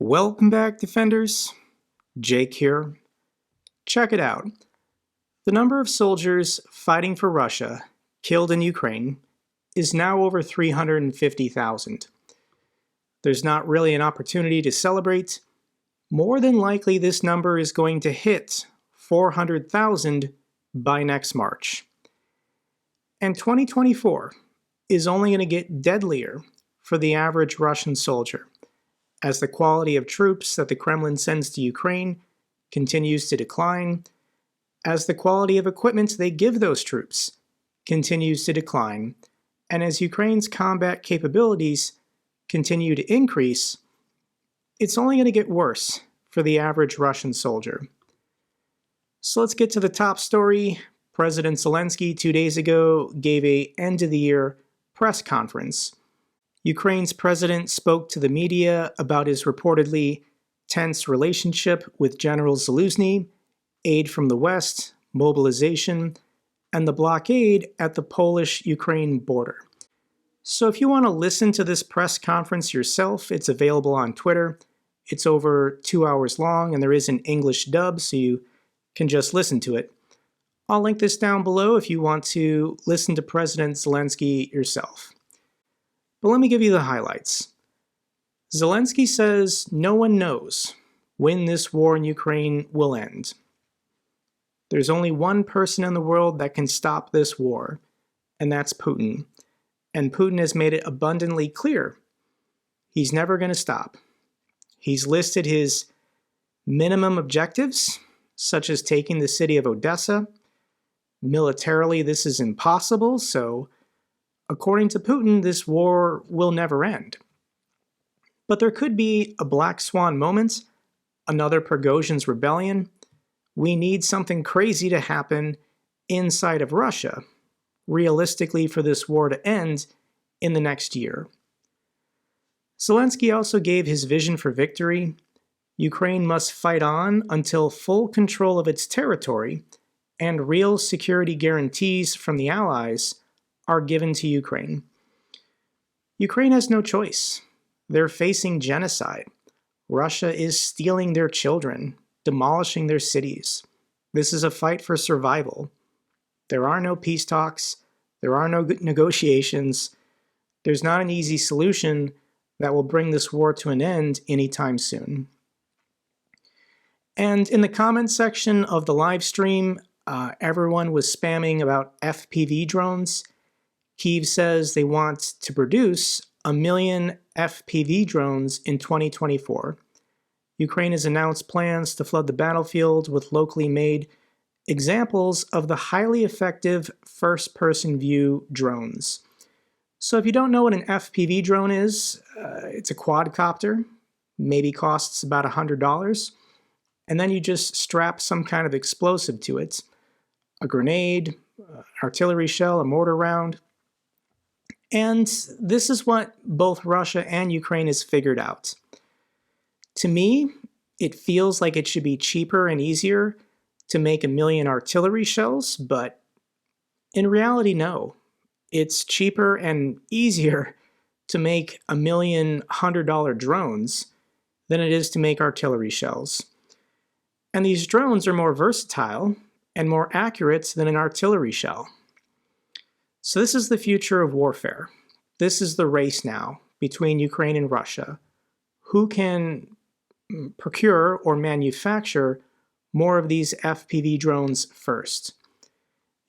Welcome back, Defenders. Jake here. Check it out. The number of soldiers fighting for Russia killed in Ukraine is now over 350,000. There's not really an opportunity to celebrate. More than likely, this number is going to hit 400,000 by next March. And 2024 is only going to get deadlier for the average Russian soldier, as the quality of troops that the Kremlin sends to Ukraine continues to decline, as the quality of equipment they give those troops continues to decline, and as Ukraine's combat capabilities continue to increase, it's only going to get worse for the average Russian soldier. So let's get to the top story. President Zelensky 2 days ago gave an end-of-the-year press conference. Ukraine's president spoke to the media about his reportedly tense relationship with General Zelensky, aid from the West, mobilization, and the blockade at the Polish-Ukraine border. So if you want to listen to this press conference yourself, it's available on Twitter. It's over 2 hours long, and there is an English dub, so you can just listen to it. I'll link this down below if you want to listen to President Zelensky yourself. But let me give you the highlights. Zelensky says no one knows when this war in Ukraine will end. There's only one person in the world that can stop this war, and that's Putin. And Putin has made it abundantly clear he's never going to stop. He's listed his minimum objectives, such as taking the city of Odessa. Militarily, this is impossible, so according to Putin, this war will never end. But there could be a black swan moment, another Prigozhin's rebellion. We need something crazy to happen inside of Russia, realistically, for this war to end in the next year. Zelensky also gave his vision for victory. Ukraine must fight on until full control of its territory and real security guarantees from the Allies are given to Ukraine. Ukraine has no choice. They're facing genocide. Russia is stealing their children, demolishing their cities. This is a fight for survival. There are no peace talks. There are no negotiations. There's not an easy solution that will bring this war to an end anytime soon. And in the comments section of the live stream, everyone was spamming about FPV drones. Kyiv says they want to produce 1 million FPV drones in 2024. Ukraine has announced plans to flood the battlefield with locally made examples of the highly effective first-person view drones. So if you don't know what an FPV drone is, it's a quadcopter, maybe costs about $100, and then you just strap some kind of explosive to it, a grenade, artillery shell, a mortar round. And this is what both Russia and Ukraine has figured out. To me, it feels like it should be cheaper and easier to make 1 million artillery shells, but in reality, no. It's cheaper and easier to make 1 million $100 drones than it is to make artillery shells. And these drones are more versatile and more accurate than an artillery shell. So this is the future of warfare. This is the race now between Ukraine and Russia. Who can procure or manufacture more of these FPV drones first?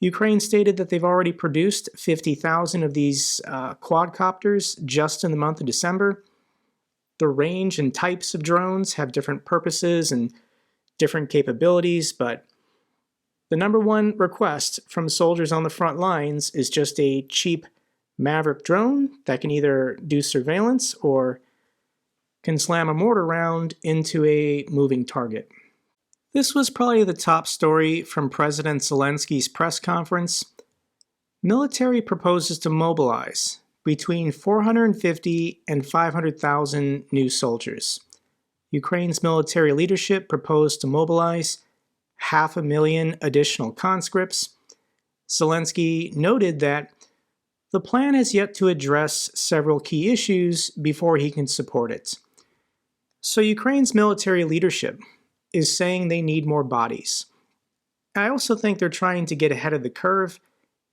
Ukraine stated that they've already produced 50,000 of these quadcopters just in the month of December. The range and types of drones have different purposes and different capabilities, but the number one request from soldiers on the front lines is just a cheap Maverick drone that can either do surveillance or can slam a mortar round into a moving target. This was probably the top story from President Zelensky's press conference. Military proposes to mobilize between 450 and 500,000 new soldiers. Ukraine's military leadership proposed to mobilize 500,000 additional conscripts. Zelensky noted that the plan has yet to address several key issues before he can support it. So Ukraine's military leadership is saying they need more bodies. I also think they're trying to get ahead of the curve,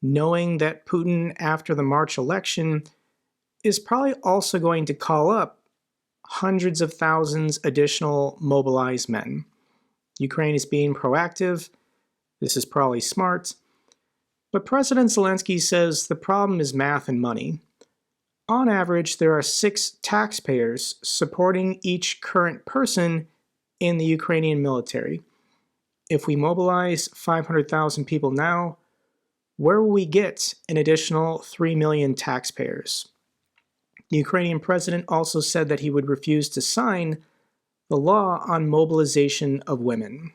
knowing that Putin, after the March election, is probably also going to call up hundreds of thousands additional mobilized men. Ukraine is being proactive. This is probably smart. But President Zelensky says the problem is math and money. On average, there are 6 taxpayers supporting each current person in the Ukrainian military. If we mobilize 500,000 people now, where will we get an additional 3 million taxpayers? The Ukrainian president also said that he would refuse to sign the law on mobilization of women.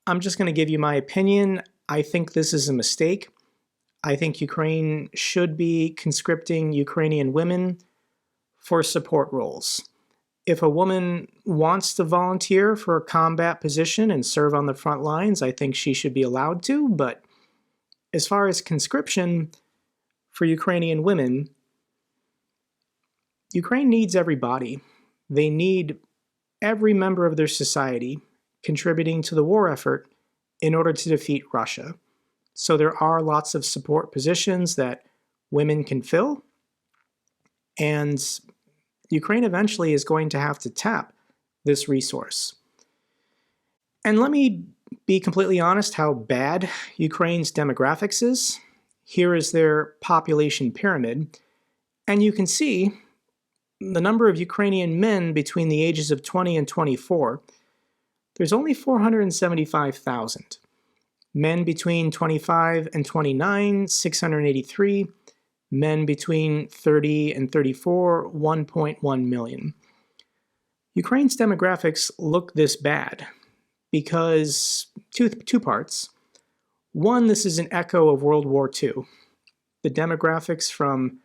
I'm just going to give you my opinion. I think this is a mistake. I think Ukraine should be conscripting Ukrainian women for support roles. If a woman wants to volunteer for a combat position and serve on the front lines, I think she should be allowed to. But as far as conscription for Ukrainian women, Ukraine needs everybody. They need every member of their society contributing to the war effort in order to defeat Russia. So there are lots of support positions that women can fill, and Ukraine eventually is going to have to tap this resource. And let me be completely honest how bad Ukraine's demographics is. Here is their population pyramid, and you can see the number of Ukrainian men between the ages of 20 and 24. There's only 475,000. Men between 25 and 29, 683. Men between 30 and 34, 1.1 million. Ukraine's demographics look this bad because two parts. One, this is an echo of World War II. The demographics from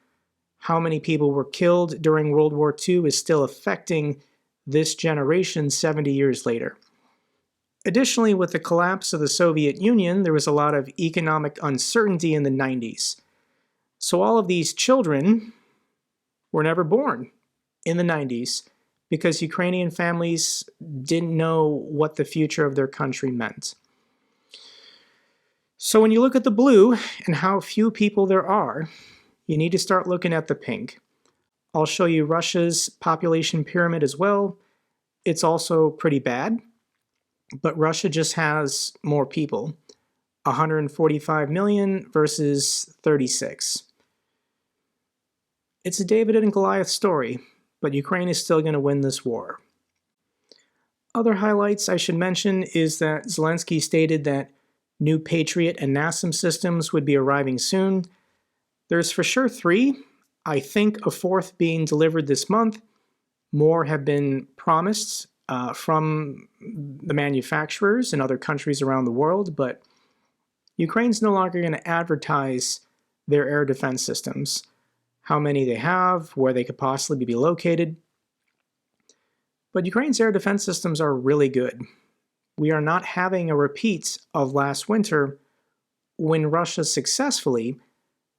how many people were killed during World War II is still affecting this generation 70 years later. Additionally, with the collapse of the Soviet Union, there was a lot of economic uncertainty in the 90s. So all of these children were never born in the 90s because Ukrainian families didn't know what the future of their country meant. So when you look at the blue and how few people there are, you need to start looking at the pink. I'll show you Russia's population pyramid as well. It's also pretty bad, but Russia just has more people. 145 million versus 36. It's a David and Goliath story, but Ukraine is still going to win this war. Other highlights I should mention is that Zelensky stated that new Patriot and NASAM systems would be arriving soon. There's for sure 3. I think a 4th being delivered this month. More have been promised from the manufacturers in other countries around the world, but Ukraine's no longer going to advertise their air defense systems, how many they have, where they could possibly be located. But Ukraine's air defense systems are really good. We are not having a repeat of last winter when Russia successfully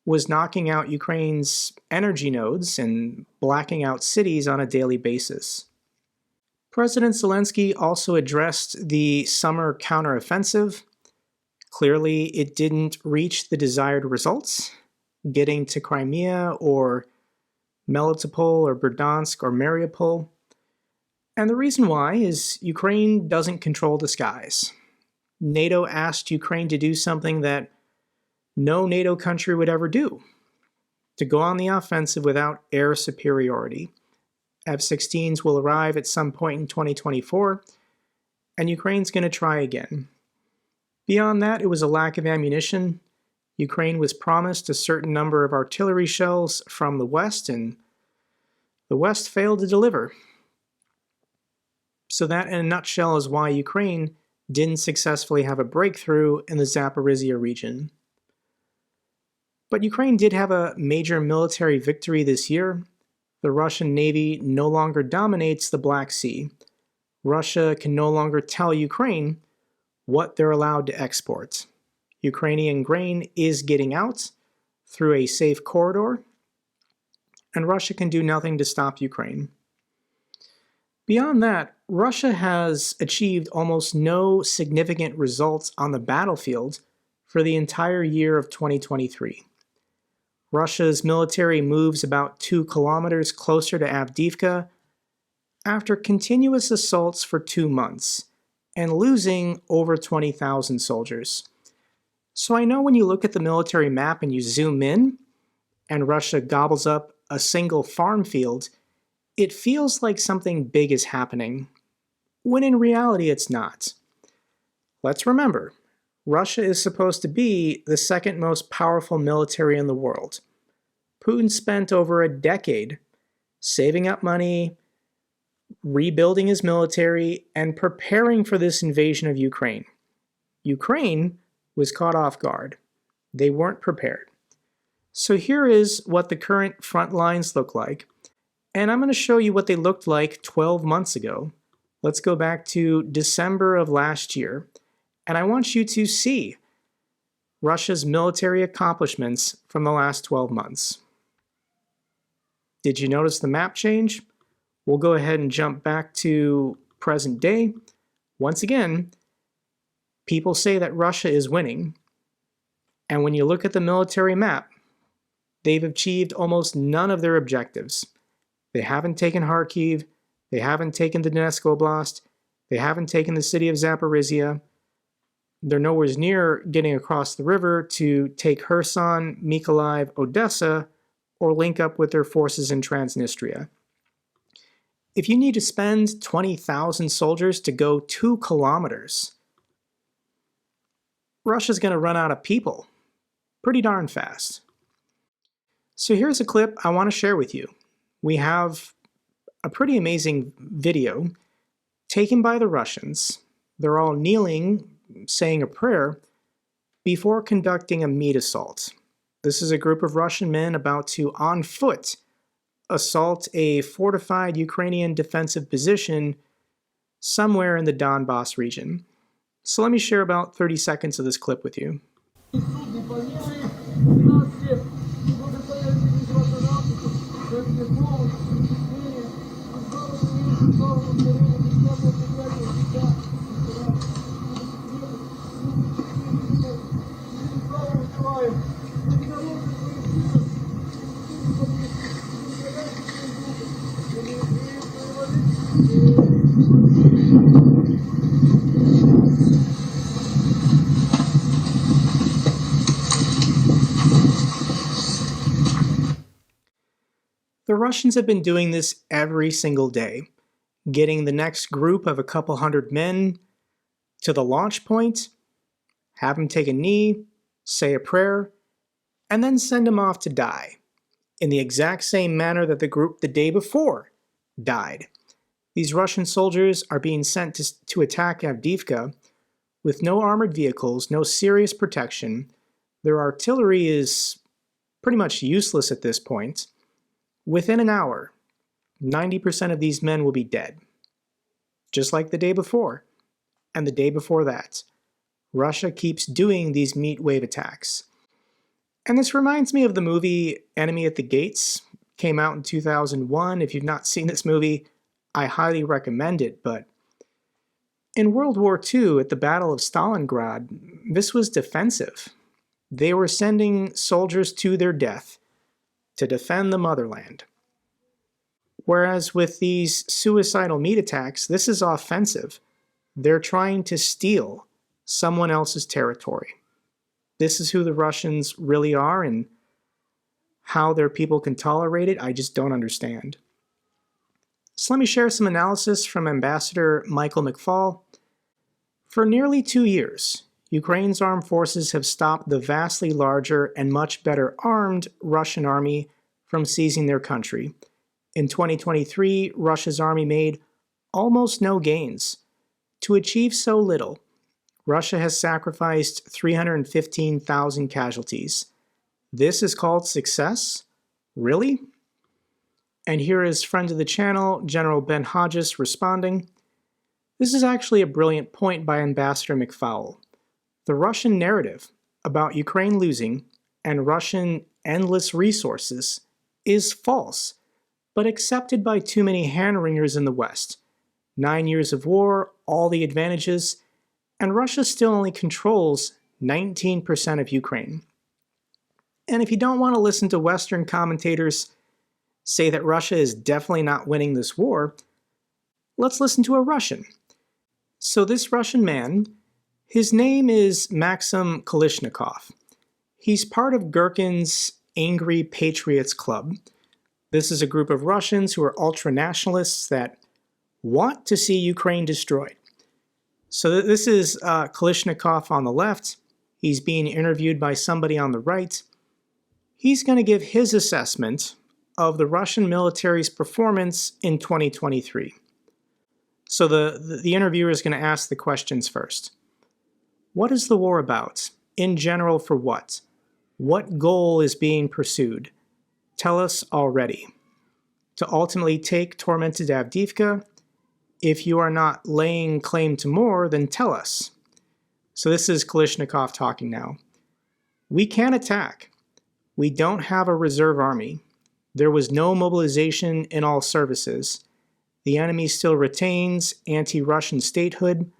was knocking out Ukraine's energy nodes and blacking out cities on a daily basis. President Zelensky also addressed the summer counteroffensive. Clearly, it didn't reach the desired results, getting to Crimea or Melitopol or Berdansk or Mariupol. And the reason why is Ukraine doesn't control the skies. NATO asked Ukraine to do something that no NATO country would ever do, to go on the offensive without air superiority. F-16s will arrive at some point in 2024, and Ukraine's going to try again. Beyond that, it was a lack of ammunition. Ukraine was promised a certain number of artillery shells from the West, and the West failed to deliver. So that, in a nutshell, is why Ukraine didn't successfully have a breakthrough in the Zaporizhia region. But Ukraine did have a major military victory this year. The Russian Navy no longer dominates the Black Sea. Russia can no longer tell Ukraine what they're allowed to export. Ukrainian grain is getting out through a safe corridor, and Russia can do nothing to stop Ukraine. Beyond that, Russia has achieved almost no significant results on the battlefield for the entire year of 2023. Russia's military moves about 2 kilometers closer to Avdiivka after continuous assaults for 2 months and losing over 20,000 soldiers. So I know when you look at the military map and you zoom in, and Russia gobbles up a single farm field, it feels like something big is happening, when in reality it's not. Let's remember, Russia is supposed to be the second most powerful military in the world. Putin spent over a decade saving up money, rebuilding his military, and preparing for this invasion of Ukraine. Ukraine was caught off guard. They weren't prepared. So here is what the current front lines look like, and I'm going to show you what they looked like 12 months ago. Let's go back to December of last year, and I want you to see Russia's military accomplishments from the last 12 months. Did you notice the map change? We'll go ahead and jump back to present day. Once again, people say that Russia is winning, and when you look at the military map, they've achieved almost none of their objectives. They haven't taken Kharkiv, they haven't taken the Donetsk Oblast, they haven't taken the city of Zaporizhia. They're nowhere near getting across the river to take Kherson, Mykolaiv, Odessa, or link up with their forces in Transnistria. If you need to spend 20,000 soldiers to go 2 kilometers, Russia's going to run out of people pretty darn fast. So here's a clip I want to share with you. We have a pretty amazing video taken by the Russians. They're all kneeling, saying a prayer, before conducting a meat assault. This is a group of Russian men about to, on foot, assault a fortified Ukrainian defensive position somewhere in the Donbass region. So let me share about 30 seconds of this clip with you. The Russians have been doing this every single day, getting the next group of a couple hundred men to the launch point, have them take a knee, say a prayer, and then send them off to die, in the exact same manner that the group the day before died. These Russian soldiers are being sent to attack Avdiivka with no armored vehicles, no serious protection. Their artillery is pretty much useless at this point. Within an hour, 90% of these men will be dead. Just like the day before, and the day before that. Russia keeps doing these meat wave attacks. And this reminds me of the movie Enemy at the Gates. Came out in 2001. If you've not seen this movie, I highly recommend it. But in World War II, at the Battle of Stalingrad, this was defensive. They were sending soldiers to their death to defend the motherland. Whereas with these suicidal meat attacks, this is offensive. They're trying to steal someone else's territory. This is who the Russians really are, and how their people can tolerate it, I just don't understand. So let me share some analysis from Ambassador Michael McFall. For nearly 2 years, Ukraine's armed forces have stopped the vastly larger and much better armed Russian army from seizing their country. In 2023, Russia's army made almost no gains. To achieve so little, Russia has sacrificed 315,000 casualties. This is called success? Really? And here is friend of the channel, General Ben Hodges, responding. This is actually a brilliant point by Ambassador McFall. The Russian narrative about Ukraine losing and Russian endless resources is false, but accepted by too many hand-wringers in the West. 9 years of war, all the advantages, and Russia still only controls 19% of Ukraine. And if you don't want to listen to Western commentators say that Russia is definitely not winning this war, let's listen to a Russian. So this Russian man, his name is Maxim Kalishnikov. He's part of Gherkin's Angry Patriots Club. This is a group of Russians who are ultra-nationalists that want to see Ukraine destroyed. So this is Kalishnikov on the left. He's being interviewed by somebody on the right. He's going to give his assessment of the Russian military's performance in 2023. So the interviewer is going to ask the questions first. What is the war about? In general, for what? What goal is being pursued? Tell us already. To ultimately take tormented Avdiivka? If you are not laying claim to more, then tell us. So this is Kalishnikov talking now. We can attack. We don't have a reserve army. There was no mobilization in all services. The enemy still retains anti-Russian statehood.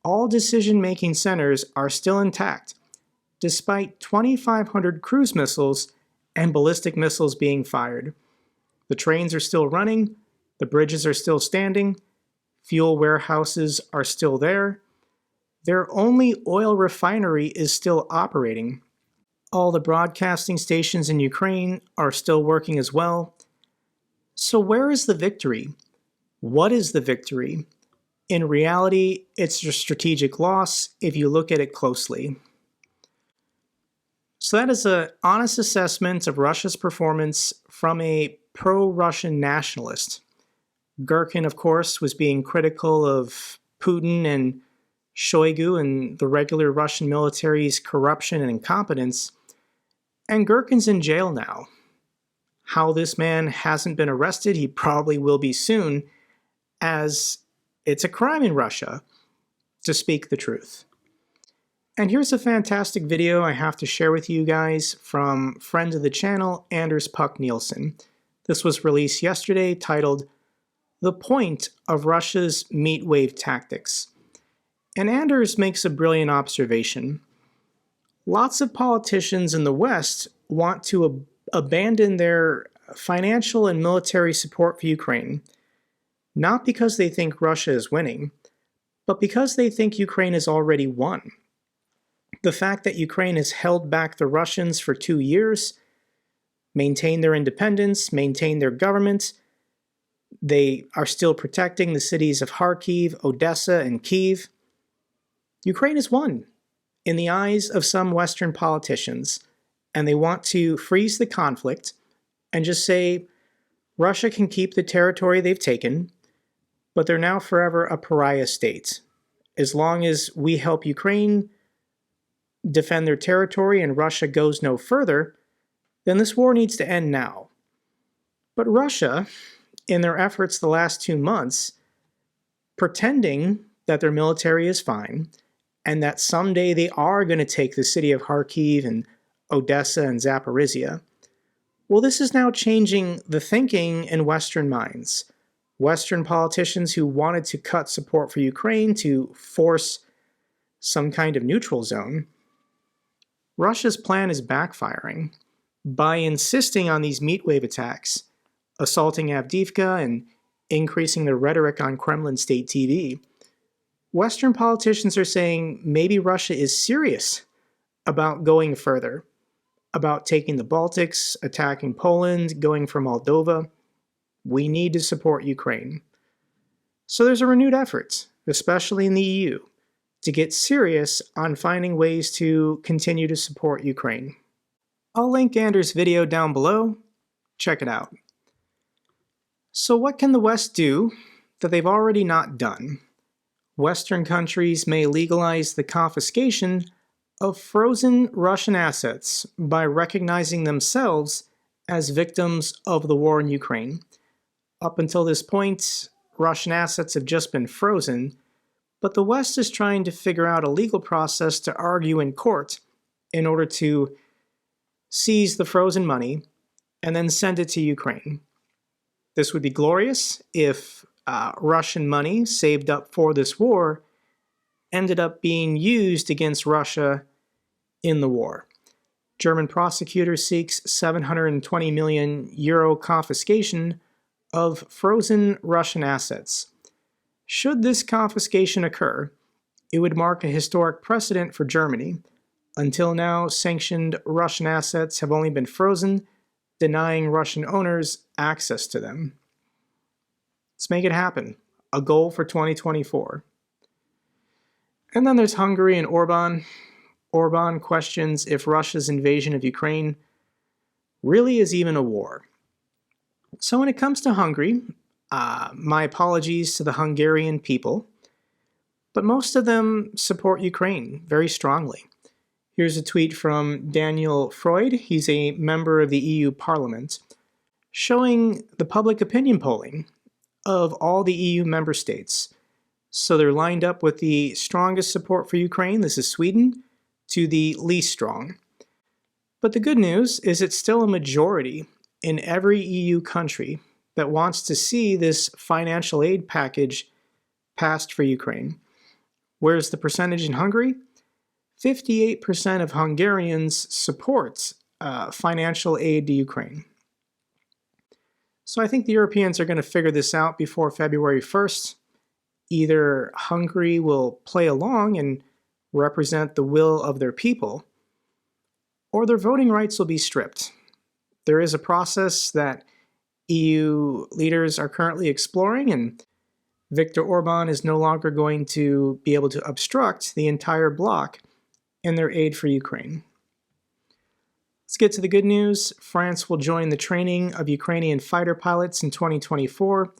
All decision-making centers are still intact, despite 2,500 cruise missiles and ballistic missiles being fired. The trains are still running, the bridges are still standing, fuel warehouses are still there. Their only oil refinery is still operating. All the broadcasting stations in Ukraine are still working as well. So where is the victory? What is the victory? In reality, it's a strategic loss if you look at it closely. So that is an honest assessment of Russia's performance from a pro-Russian nationalist. Gherkin, of course, was being critical of Putin and Shoigu and the regular Russian military's corruption and incompetence. And Gherkin's in jail now. How this man hasn't been arrested, he probably will be soon, as it's a crime in Russia to speak the truth. And here's a fantastic video I have to share with you guys from friend of the channel, Anders Puck Nielsen. This was released yesterday, titled The Point of Russia's Meat Wave Tactics. And Anders makes a brilliant observation. Lots of politicians in the West want to abandon their financial and military support for Ukraine, not because they think Russia is winning, but because they think Ukraine has already won. The fact that Ukraine has held back the Russians for 2 years, maintained their independence, maintained their government, they are still protecting the cities of Kharkiv, Odessa, and Kyiv. Ukraine has won in the eyes of some Western politicians, and they want to freeze the conflict and just say Russia can keep the territory they've taken, but they're now forever a pariah state. As long as we help Ukraine defend their territory and Russia goes no further, then this war needs to end now. But Russia, in their efforts the last 2 months, pretending that their military is fine and that someday they are going to take the city of Kharkiv and Odessa and Zaporizhia, well, this is now changing the thinking in Western minds. Western politicians who wanted to cut support for Ukraine to force some kind of neutral zone. Russia's plan is backfiring. By insisting on these meat wave attacks, assaulting Avdiivka and increasing the rhetoric on Kremlin state TV, Western politicians are saying maybe Russia is serious about going further, about taking the Baltics, attacking Poland, going for Moldova. We need to support Ukraine. So there's a renewed effort, especially in the EU, to get serious on finding ways to continue to support Ukraine. I'll link Anders' video down below. Check it out. So what can the West do that they've already not done? Western countries may legalize the confiscation of frozen Russian assets by recognizing themselves as victims of the war in Ukraine. Up until this point, Russian assets have just been frozen, but the West is trying to figure out a legal process to argue in court in order to seize the frozen money and then send it to Ukraine. This would be glorious if Russian money saved up for this war ended up being used against Russia in the war. German prosecutor seeks 720 million euro confiscation of frozen Russian assets. Should this confiscation occur, it would mark a historic precedent for Germany. Until now, sanctioned Russian assets have only been frozen, denying Russian owners access to them. Let's make it happen. A goal for 2024. And then there's Hungary and Orban. Orban questions if Russia's invasion of Ukraine really is even a war. So when it comes to Hungary, my apologies to the Hungarian people, but most of them support Ukraine very strongly. Here's a tweet from Daniel Freud, he's a member of the EU Parliament, showing the public opinion polling of all the EU member states. So they're lined up with the strongest support for Ukraine, this is Sweden, to the least strong. But the good news is it's still a majority in every EU country that wants to see this financial aid package passed for Ukraine. Where's the percentage in Hungary? 58% of Hungarians support financial aid to Ukraine. So I think the Europeans are going to figure this out before February 1st. Either Hungary will play along and represent the will of their people, or their voting rights will be stripped. There is a process that EU leaders are currently exploring, and Viktor Orban is no longer going to be able to obstruct the entire bloc in their aid for Ukraine. Let's get to the good news. France will join the training of Ukrainian fighter pilots in 2024,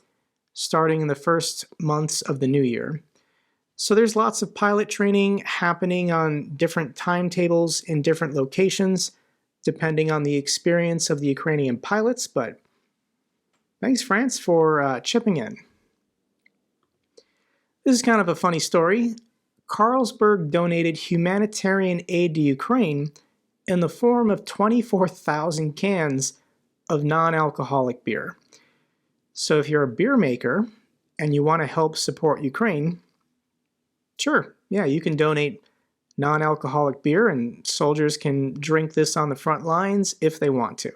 starting in the first months of the new year. So there's lots of pilot training happening on different timetables in different locations, depending on the experience of the Ukrainian pilots, but thanks, France, for chipping in. This is kind of a funny story. Carlsberg donated humanitarian aid to Ukraine in the form of 24,000 cans of non-alcoholic beer. So if you're a beer maker and you want to help support Ukraine, sure, yeah, you can donate non-alcoholic beer and soldiers can drink this on the front lines if they want to.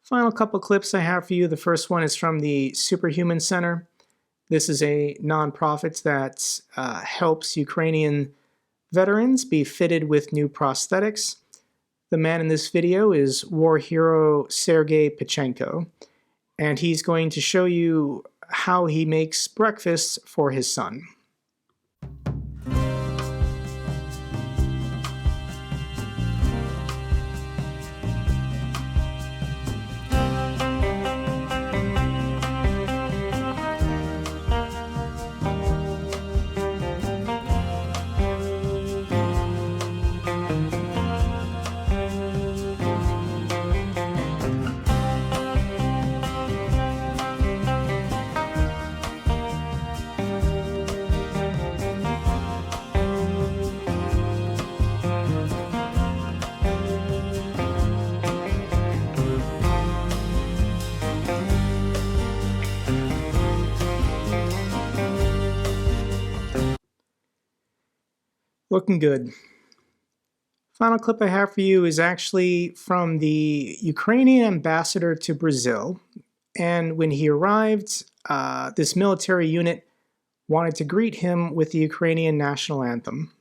Final couple clips I have for you. The first one is from the Superhuman Center. This is a nonprofit that helps Ukrainian veterans be fitted with new prosthetics. The man in this video is war hero Sergei Pachenko, and he's going to show you how he makes breakfast for his son. Looking good. Final clip I have for you is actually from the Ukrainian ambassador to Brazil. And when he arrived, this military unit wanted to greet him with the Ukrainian national anthem.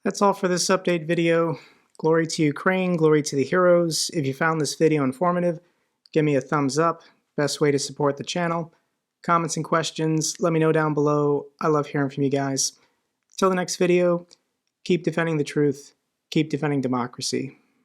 That's all for this update video. Glory to Ukraine, glory to the heroes. If you found this video informative, give me a thumbs up. Best way to support the channel. Comments and questions, let me know down below. I love hearing from you guys. Till the next video, keep defending the truth, keep defending democracy.